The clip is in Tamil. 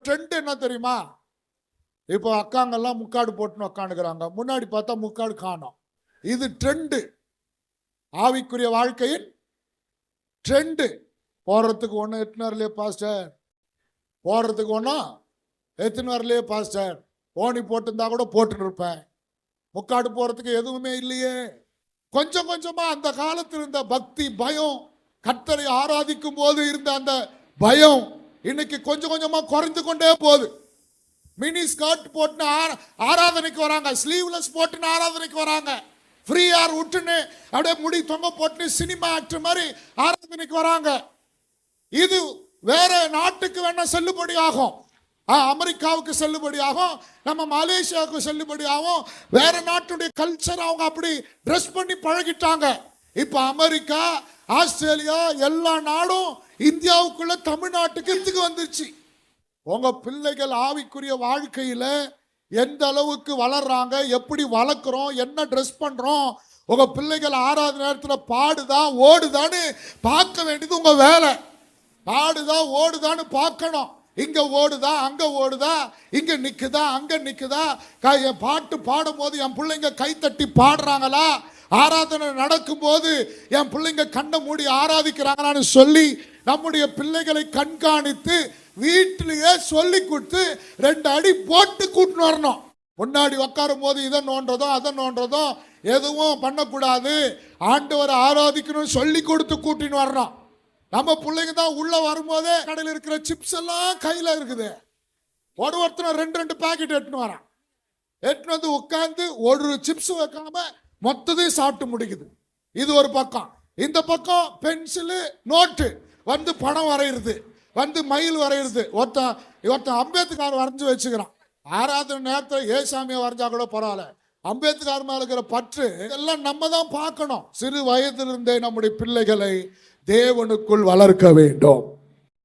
ட்ரெண்ட் என்ன தெரியுமா? இப்போ அக்காங்கெல்லாம் முக்காடு போட்டுன்னு உக்காந்துக்கிறாங்க, முன்னாடி பார்த்தா முக்காடு காணோம். இது ட்ரெண்டு, ஆவிக்குரிய வாழ்க்கையின் ட்ரெண்டு. போடுறதுக்கு ஒன்றும் எத்தனை வரலையே பாஸ்டர், போடுறதுக்கு ஒன்றும் எத்தனை வரலையே பாஸ்டர், ஓனி போட்டிருந்தா கூட போட்டுன்னு இருப்பேன், முக்காடு போறதுக்கு எதுவுமே இல்லையே. கொஞ்சம் கொஞ்சமா அந்த காலத்தில் இருந்த பக்தி பயம், கர்த்தரை ஆராதிக்கும் போது இருந்த அந்த பயம் இன்னைக்கு கொஞ்சம் கொஞ்சமா குறைந்து கொண்டே போகுது. மினி ஸ்கர்ட் போட்டுன்னு ஆராதனைக்கு வராங்க, ஸ்லீவ்லெஸ் போட்டுன்னு ஆராதனைக்கு வராங்க, ஃப்ரீ ஆர் விட்டுன்னு அப்படியே முடி தொங்க போட்டுன்னு சினிமா ஆக்டர் மாதிரி ஆராதனைக்கு வராங்க. இது வேற நாட்டுக்கு வேணா செல்லுபடி ஆகும், அமெரிக்காவுக்கு செல்லுபடி ஆகும், நம்ம மலேசியாவுக்கு செல்லுபடி ஆகும். வேற நாட்டுடைய கல்ச்சர் அவங்க அப்படி ட்ரெஸ் பண்ணி பழகிட்டாங்க. இப்ப அமெரிக்கா, ஆஸ்திரேலியா எல்லா நாடும் இந்தியாவுக்குள்ள தமிழ்நாட்டுக்கு வந்துருச்சு. உங்க பிள்ளைகள் ஆவிக்குரிய வாழ்க்கையில எந்த அளவுக்கு வளர்றாங்க, எப்படி வளர்க்குறோம், என்ன ட்ரெஸ் பண்றோம், உங்க பிள்ளைகள் ஆறாவது நேரத்தில் பாடுதா ஓடுதான்னு பார்க்க வேண்டியது உங்க வேலை. பாடுதா ஓடுதான்னு பார்க்கணும். இங்க ஓடுதா அங்க ஓடுதா, இங்க நிக்குதா அங்க நிக்குதா, என் பாட்டு பாடும் போது என் பிள்ளைங்க கைத்தட்டி பாடுறாங்களா, ஆராதனை நடக்கும் போது என் பிள்ளைங்க கண்ணை மூடி ஆராதிக்கிறாங்களான்னு சொல்லி நம்முடைய பிள்ளைகளை கண்காணித்து வீட்டிலேயே சொல்லி கொடுத்து 2 அடி போட்டு கூட்டின்னு வரணும். முன்னாடி உட்காரும் போது இதை நோன்றதும் அதை நோன்றதும் எதுவும் பண்ணக்கூடாது, ஆண்டவரை ஆராதிக்கணும்னு சொல்லி கொடுத்து கூட்டின்னு வரணும். நம்ம பிள்ளைங்க தான் உள்ள வரும்போதே கடையில் இருக்கிற சிப்ஸ் எல்லாம் கையில இருக்குது, ஒருத்தனை 2 பாக்கெட் எடுத்துன்னு வரான், எடுத்துன்னு வந்து உட்காந்து ஒரு சிப்ஸ் வைக்காம மொத்தத்தையும் சாப்பிட்டு முடிக்குது. இது ஒரு பக்கம். இந்த பக்கம் பென்சிலு நோட்டு வந்து படம் வரைகிறது, வந்து மயில் வரைகிறது. ஒருத்தன் அம்பேத்கர் வரைஞ்சி வச்சுக்கிறான். ஆராதனை நேரத்தில் ஏசாமியை வரைஞ்சா கூட பரவாயில்ல, அம்பேத்கர் மேல இருக்கிற பற்று எல்லாம் நம்ம தான் பார்க்கணும். சிறு வயதிலிருந்தே நம்முடைய பிள்ளைகளை தேவனுக்குள் வளர்க்க வேண்டும்.